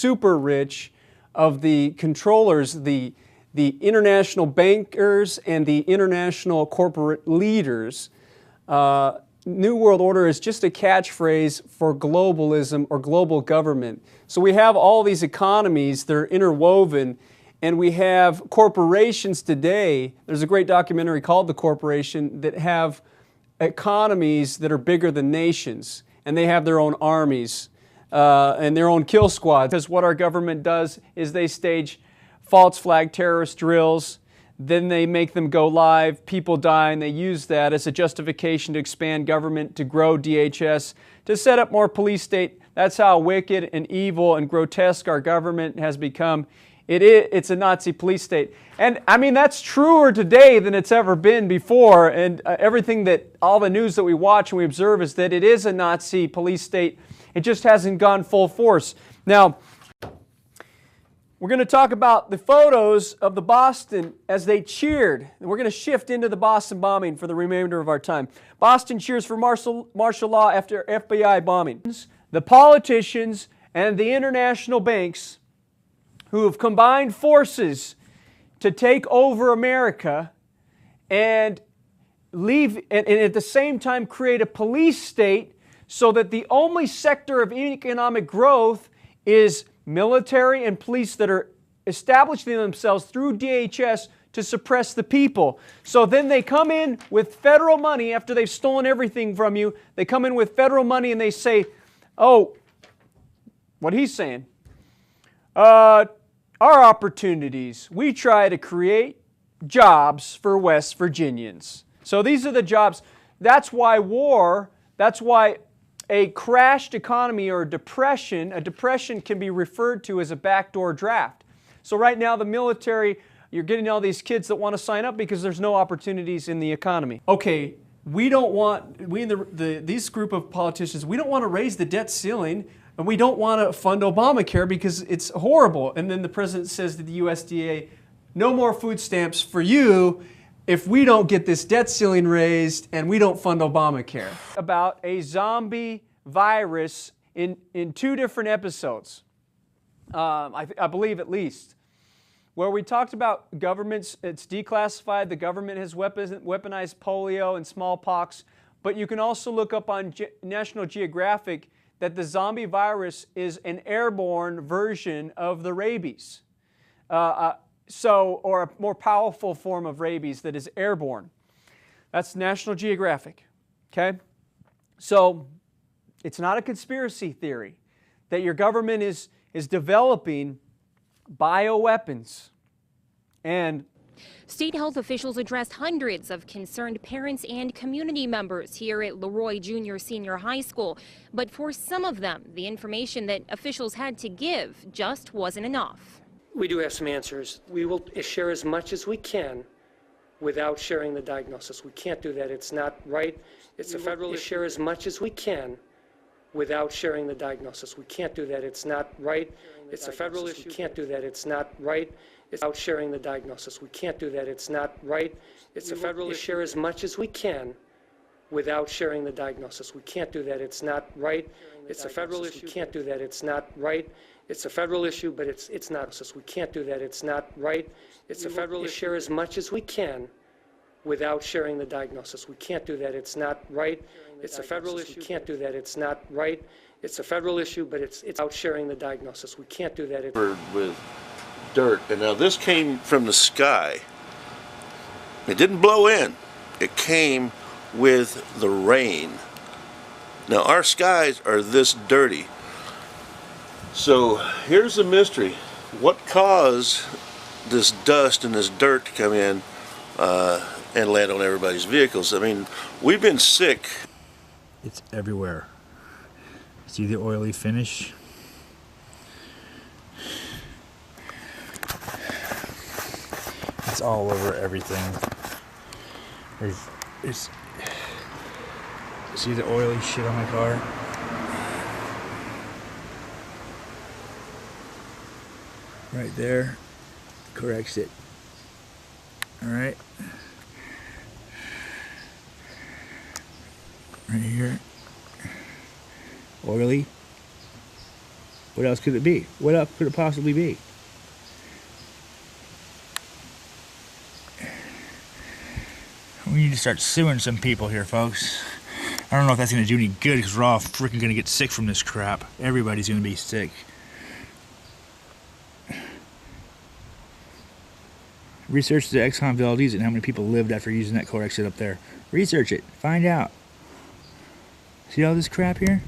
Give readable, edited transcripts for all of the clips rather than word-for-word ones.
super rich, of the controllers, the international bankers and the international corporate leaders. New World Order is just a catchphrase for globalism or global government. So we have all these economies that are interwoven, and we have corporations today. There's a great documentary called The Corporation that have economies that are bigger than nations, and they have their own armies and their own kill squads. Because what our government does is they stage false flag terrorist drills, then they make them go live, people die, and they use that as a justification to expand government, to grow DHS, to set up more police state. That's how wicked and evil and grotesque our government has become. It's a Nazi police state. And I mean, that's truer today than it's ever been before. And everything that, all the news that we watch and we observe is that it is a Nazi police state. It just hasn't gone full force. Now, we're going to talk about the photos of the Boston as they cheered. And we're going to shift into the Boston bombing for the remainder of our time. Boston cheers for martial law after FBI bombings. The politicians and the international banks who have combined forces to take over America and leave, and at the same time create a police state so that the only sector of economic growth is military and police that are establishing themselves through DHS to suppress the people. So then they come in with federal money after they've stolen everything from you. They come in with federal money and they say, oh, what he's saying, our opportunities, we try to create jobs for West Virginians. So these are the jobs. That's why war, that's why a crashed economy or a depression can be referred to as a backdoor draft. So right now the military, you're getting all these kids that want to sign up because there's no opportunities in the economy. Okay, we don't want, these group of politicians, we don't want to raise the debt ceiling, and we don't want to fund Obamacare because it's horrible. And then the president says to the USDA, no more food stamps for you if we don't get this debt ceiling raised and we don't fund Obamacare. About a zombie virus in 2 different episodes, I believe at least, where we talked about governments, it's declassified, the government has weaponized polio and smallpox, but you can also look up on National Geographic that the zombie virus is an airborne version of the rabies. Or a more powerful form of rabies that is airborne. That's National Geographic, okay? So it's not a conspiracy theory that your government is developing bioweapons. And state health officials addressed hundreds of concerned parents and community members here at Leroy Junior Senior High School. But for some of them, the information that officials had to give just wasn't enough. We do have some answers. We will share as much as we can without sharing the diagnosis. We can't do that. It's not right. It's a federal issue. Share as much as we can without sharing the diagnosis. We can't do that. It's not right. It's a federal issue. We can't do that. It's not right. It's without sharing the diagnosis. We can't do that. It's not right. It's a federal issue. Share as much as we can without sharing the diagnosis. We can't do that. It's not right. It's a federal issue. We can't do that. It's not right. It's a federal issue, but it's not. We can't do that. It's not right. It's a federal issue. Share as much as we can without sharing the diagnosis. We can't do that. It's not right. It's a federal issue. We can't do that. It's not right. It's a federal issue, but it's without sharing the diagnosis. We can't do that. With dirt, and now this came from the sky. It didn't blow in. It came with the rain. Now our skies are this dirty. So here's the mystery. What caused this dust and this dirt to come in and land on everybody's vehicles? I mean, we've been sick. It's everywhere. See the oily finish? It's all over everything. There's see the oily shit on my car? Right there, corrects it. All right. Right here, oily. What else could it be? What else could it possibly be? We need to start suing some people here, folks. I don't know if that's going to do any good because we're all freaking going to get sick from this crap. Everybody's going to be sick. Research the Exxon Valdez and how many people lived after using that core exit up there. Research it. Find out. See all this crap here?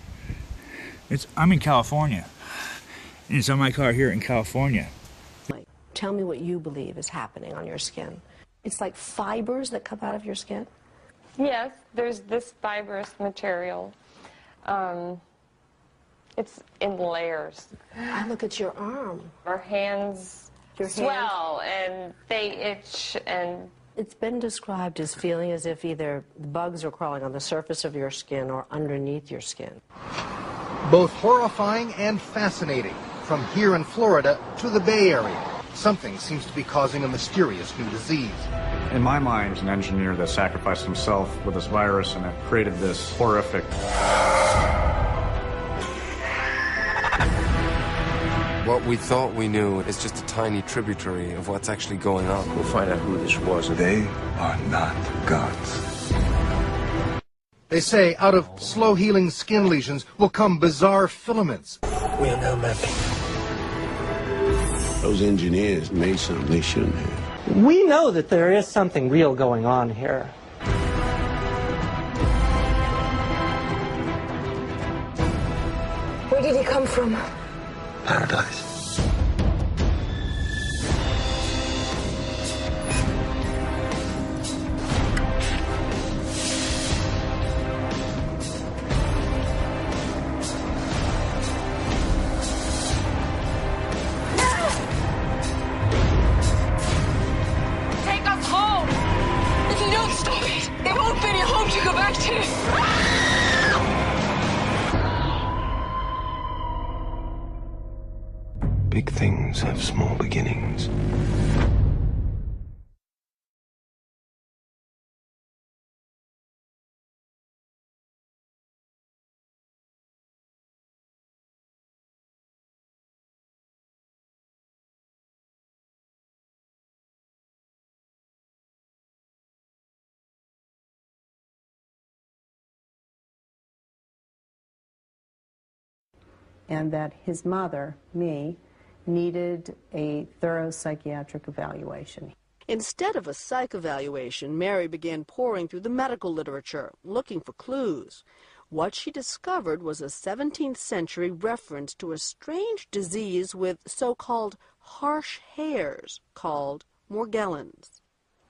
I'm in California. And it's on my car here in California. Tell me what you believe is happening on your skin. It's like fibers that come out of your skin? Yes, there's this fibrous material. It's in layers. I look at your arm. Our hands swell and they itch, and it's been described as feeling as if either bugs are crawling on the surface of your skin or underneath your skin. Both horrifying and fascinating, from here in Florida to the Bay Area. Something seems to be causing a mysterious new disease. In my mind, an engineer that sacrificed himself with this virus and it created this horrific... What we thought we knew is just a tiny tributary of what's actually going on. We'll find out who this was. They are not gods. They say out of slow-healing skin lesions will come bizarre filaments. We are now mapping. Those engineers made something they shouldn't have. We know that there is something real going on here. Where did he come from? Paradise. Big things have small beginnings. And that his mother, me, needed a thorough psychiatric evaluation. Instead of a psych evaluation, Mary began poring through the medical literature, looking for clues. What she discovered was a 17th century reference to a strange disease with so-called harsh hairs called Morgellons.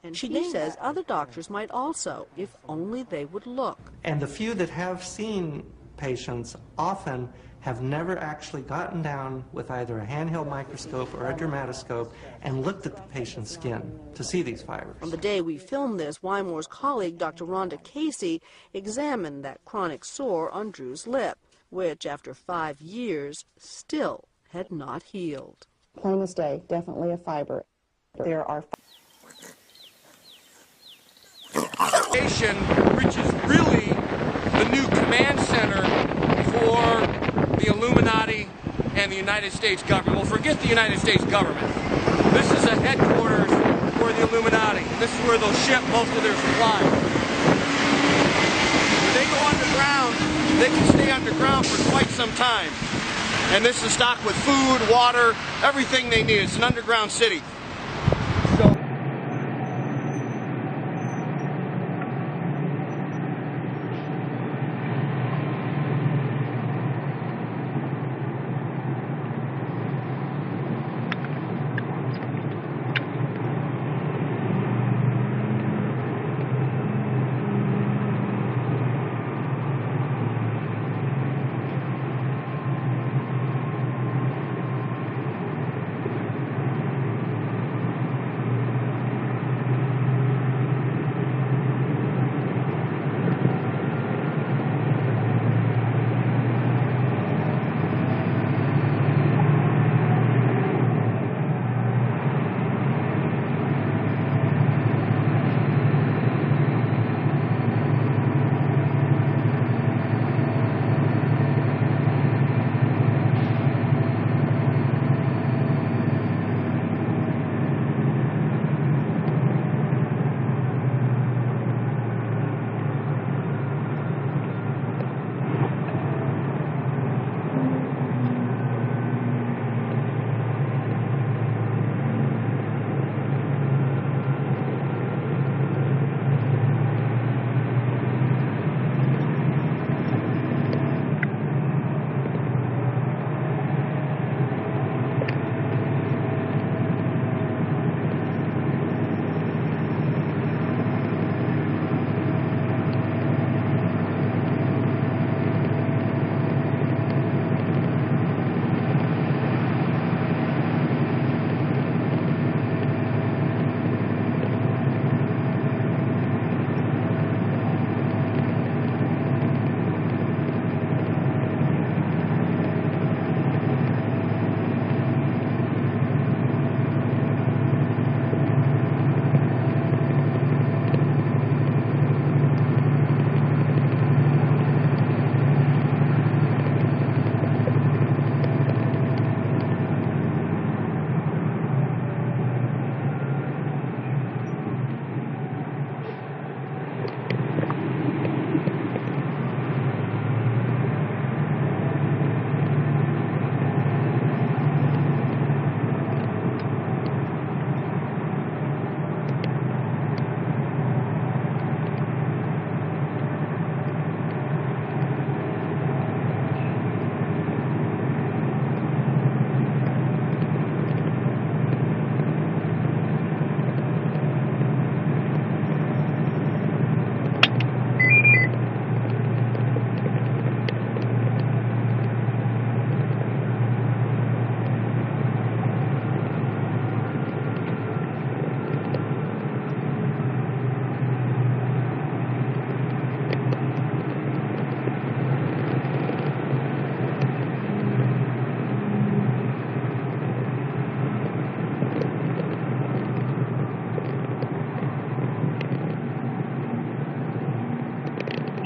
And she says other doctors might also, if only they would look. And the few that have seen patients often have never actually gotten down with either a handheld microscope or a dermatoscope and looked at the patient's skin to see these fibers. On the day we filmed this, Wymore's colleague, Dr. Rhonda Casey, examined that chronic sore on Drew's lip, which, after 5 years, still had not healed. Plain as day, definitely a fiber. There are which is really the new command center for the Illuminati and the United States government. Well, forget the United States government. This is a headquarters for the Illuminati. This is where they'll ship most of their supplies. When they go underground, they can stay underground for quite some time. And this is stocked with food, water, everything they need. It's an underground city.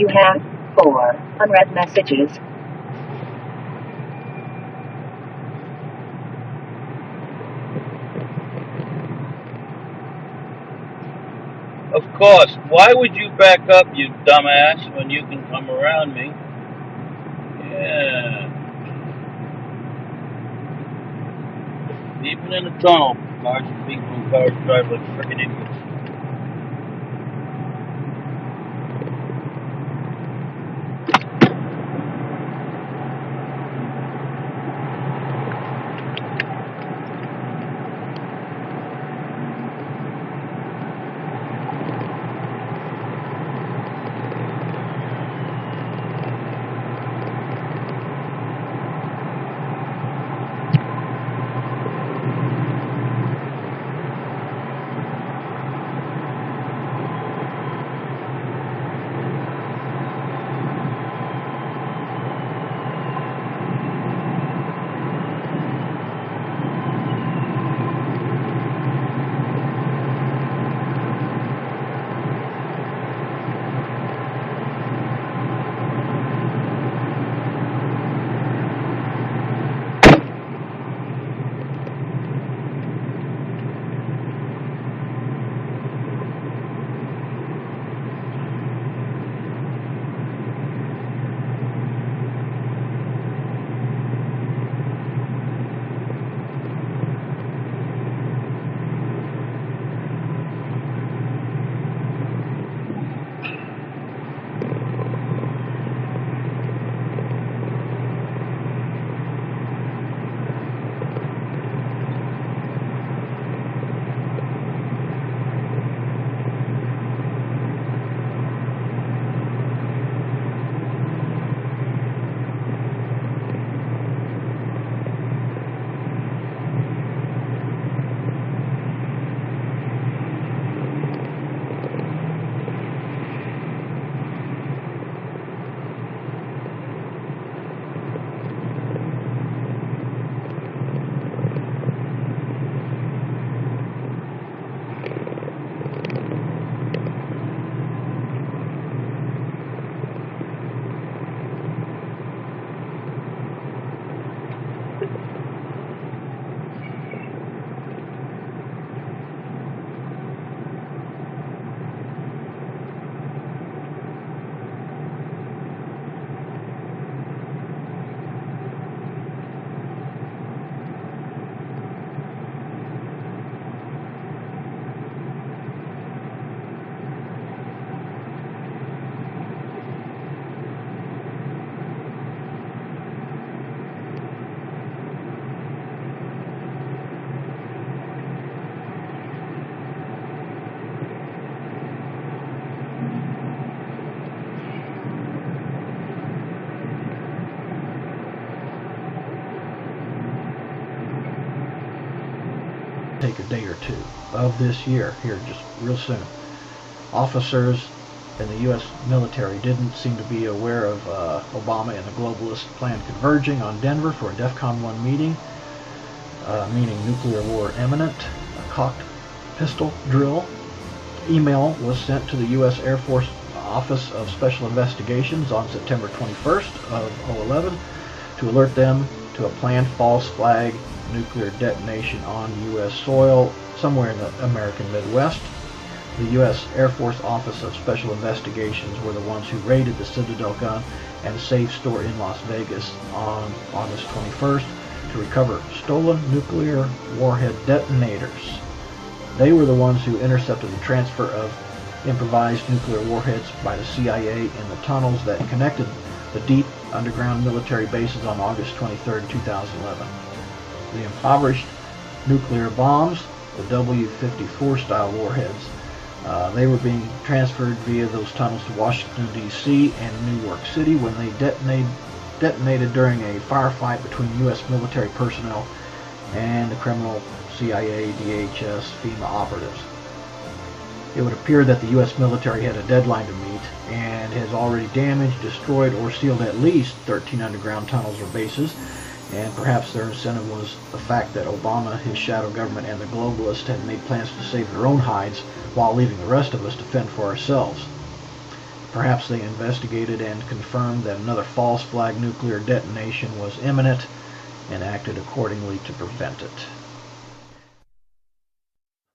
You have 4 unread messages. Of course. Why would you back up, you dumbass, when you can come around me? Yeah. Even in the tunnel, cars and people and cars drive like frickin' idiots. Take a day or two of this year, here just real soon. Officers in the U.S. military didn't seem to be aware of Obama and the globalist plan converging on Denver for a DEFCON 1 meeting, meaning nuclear war imminent, a cocked pistol drill. Email was sent to the U.S. Air Force Office of Special Investigations on September 21st of 2011 to alert them to a planned false flag nuclear detonation on U.S. soil somewhere in the American Midwest. The U.S. Air Force Office of Special Investigations were the ones who raided the Citadel gun and safe store in Las Vegas on August 21st to recover stolen nuclear warhead detonators. They were the ones who intercepted the transfer of improvised nuclear warheads by the CIA in the tunnels that connected the deep underground military bases on August 23, 2011. The impoverished nuclear bombs, the W-54 style warheads, they were being transferred via those tunnels to Washington, D.C. and New York City when they detonated during a firefight between U.S. military personnel and the criminal CIA, DHS, FEMA operatives. It would appear that the U.S. military had a deadline to meet and has already damaged, destroyed, or sealed at least 13 underground tunnels or bases, and perhaps their incentive was the fact that Obama, his shadow government, and the globalists had made plans to save their own hides while leaving the rest of us to fend for ourselves. Perhaps they investigated and confirmed that another false flag nuclear detonation was imminent and acted accordingly to prevent it.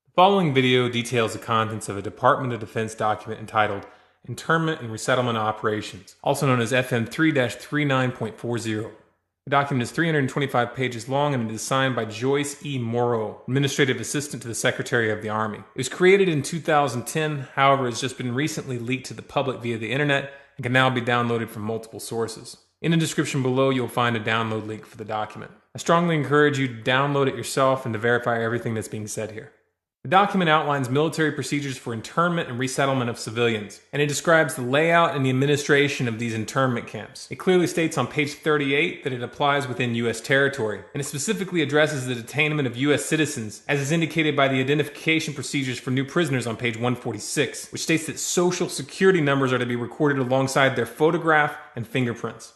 The following video details the contents of a Department of Defense document entitled Internment and Resettlement Operations, also known as FM 3-39.40. The document is 325 pages long and it is signed by Joyce E. Morrow, Administrative Assistant to the Secretary of the Army. It was created in 2010, however, has just been recently leaked to the public via the internet and can now be downloaded from multiple sources. In the description below, you'll find a download link for the document. I strongly encourage you to download it yourself and to verify everything that's being said here. The document outlines military procedures for internment and resettlement of civilians, and it describes the layout and the administration of these internment camps. It clearly states on page 38 that it applies within U.S. territory, and it specifically addresses the detainment of U.S. citizens, as is indicated by the identification procedures for new prisoners on page 146, which states that social security numbers are to be recorded alongside their photograph and fingerprints.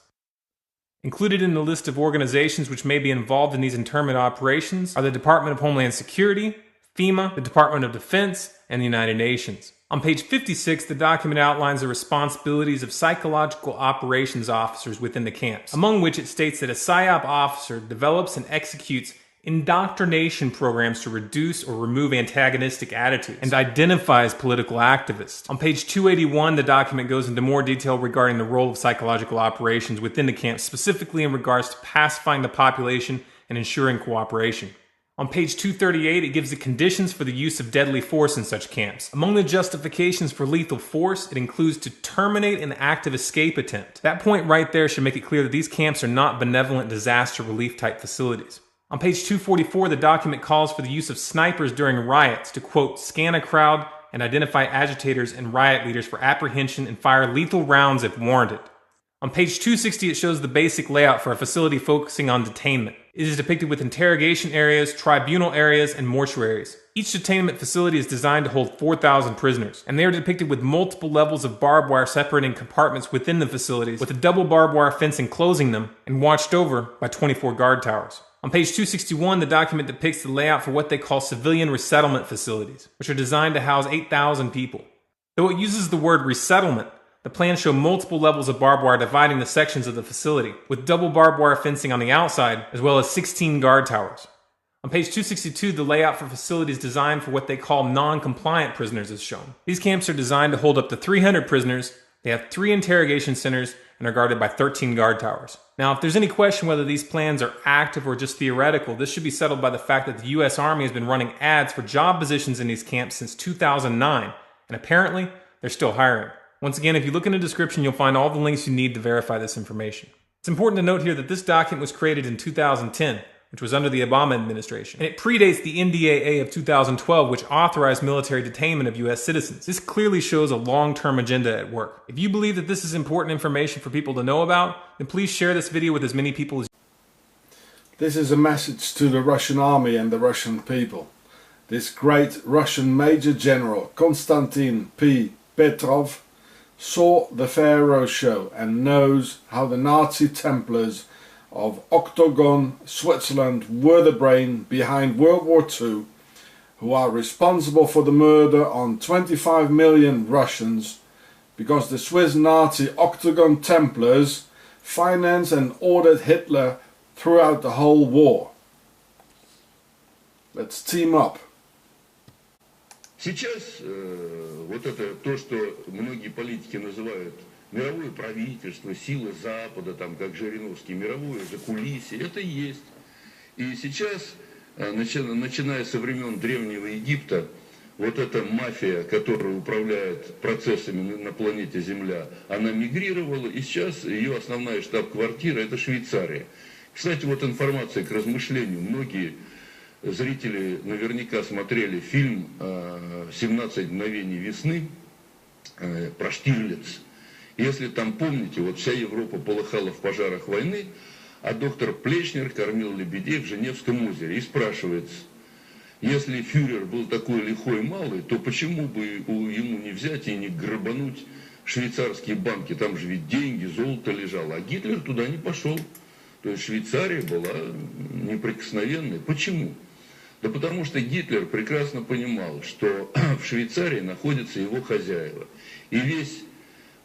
Included in the list of organizations which may be involved in these internment operations are the Department of Homeland Security, FEMA, the Department of Defense, and the United Nations. On page 56, the document outlines the responsibilities of psychological operations officers within the camps, among which it states that a PSYOP officer develops and executes indoctrination programs to reduce or remove antagonistic attitudes and identifies political activists. On page 281, the document goes into more detail regarding the role of psychological operations within the camps, specifically in regards to pacifying the population and ensuring cooperation. On page 238, it gives the conditions for the use of deadly force in such camps. Among the justifications for lethal force, it includes to terminate an active escape attempt. That point right there should make it clear that these camps are not benevolent disaster relief type facilities. On page 244, the document calls for the use of snipers during riots to, quote, scan a crowd and identify agitators and riot leaders for apprehension and fire lethal rounds if warranted. On page 260, it shows the basic layout for a facility focusing on detainment. It is depicted with interrogation areas, tribunal areas, and mortuaries. Each detainment facility is designed to hold 4,000 prisoners, and they are depicted with multiple levels of barbed wire separating compartments within the facilities, with a double barbed wire fence enclosing them, and watched over by 24 guard towers. On page 261, the document depicts the layout for what they call civilian resettlement facilities, which are designed to house 8,000 people. Though it uses the word resettlement, the plans show multiple levels of barbed wire dividing the sections of the facility, with double barbed wire fencing on the outside, as well as 16 guard towers. On page 262, the layout for facilities designed for what they call non-compliant prisoners is shown. These camps are designed to hold up to 300 prisoners, they have 3 interrogation centers, and are guarded by 13 guard towers. Now, if there's any question whether these plans are active or just theoretical, this should be settled by the fact that the U.S. Army has been running ads for job positions in these camps since 2009, and apparently, they're still hiring. Once again, if you look in the description, you'll find all the links you need to verify this information. It's important to note here that this document was created in 2010, which was under the Obama administration, and it predates the NDAA of 2012, which authorized military detainment of U.S. citizens. This clearly shows a long-term agenda at work. If you believe that this is important information for people to know about, then please share this video with as many people as you can. This is a message to the Russian army and the Russian people. This great Russian Major General, Konstantin P. Petrov, saw the Pharaoh show and knows how the Nazi Templars of Octagon, Switzerland were the brain behind World War II, who are responsible for the murder on 25 million Russians because the Swiss Nazi Octagon Templars financed and ordered Hitler throughout the whole war. Let's team up. Сейчас вот это то, что многие политики называют мировое правительство, силы Запада, там как Жириновский, мировое закулисье, это и есть. И сейчас, начиная со времен Древнего Египта, вот эта мафия, которая управляет процессами на планете Земля, она мигрировала, и сейчас ее основная штаб-квартира – это Швейцария. Кстати, вот информация к размышлению. Многие зрители наверняка смотрели фильм «17 мгновений весны» про Штирлиц. Если там помните, вот вся Европа полыхала в пожарах войны, а доктор Плечнер кормил лебедей в Женевском озере. И спрашивается, если фюрер был такой лихой малый, то почему бы ему не взять и не грабануть швейцарские банки? Там же ведь деньги, золото лежало. А Гитлер туда не пошел. То есть Швейцария была неприкосновенной. Почему? Да потому что Гитлер прекрасно понимал, что в Швейцарии находятся его хозяева. И весь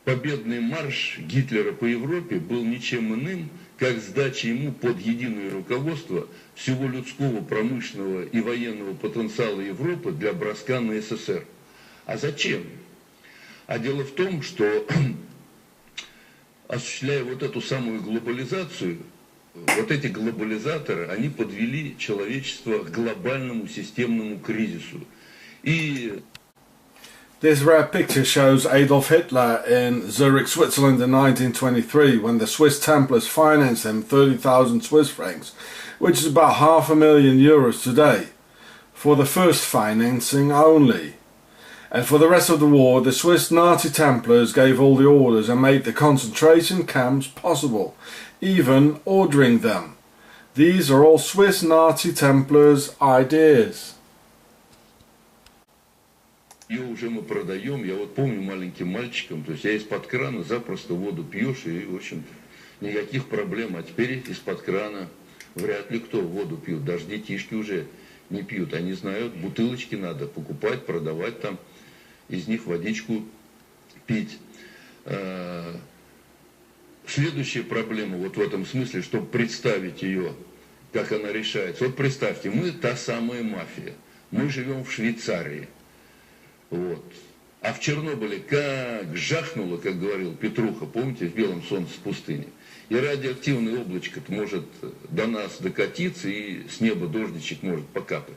победный марш Гитлера по Европе был ничем иным, как сдача ему под единое руководство всего людского, промышленного и военного потенциала Европы для броска на СССР. А зачем? А дело в том, что осуществляя вот эту самую глобализацию, вот эти глобализаторы, они подвели человечество к глобальному системному кризису. И This rare picture shows Adolf Hitler in Zurich, Switzerland in 1923, when the Swiss Templars financed him 30,000 Swiss francs, which is about €500,000 today, for the first financing only. And for the rest of the war, the Swiss Nazi Templars gave all the orders and made the concentration camps possible, even ordering them. These are all Swiss Nazi Templars' ideas. ее уже мы продаем. Я вот помню маленьким мальчиком, то есть я из-под крана запросто воду пьешь, и, в общем-то, никаких проблем. А теперь из-под крана вряд ли кто воду пьет. Даже детишки уже не пьют. Они знают, бутылочки надо покупать, продавать там, из них водичку пить. Следующая проблема вот в этом смысле, чтобы представить ее, как она решается. Вот представьте, мы та самая мафия. Мы живем в Швейцарии. Вот. А в Чернобыле как жахнуло, как говорил Петруха, помните, в белом солнце пустыни. И радиоактивное облачко может до нас докатиться, и с неба дождичек может покапать.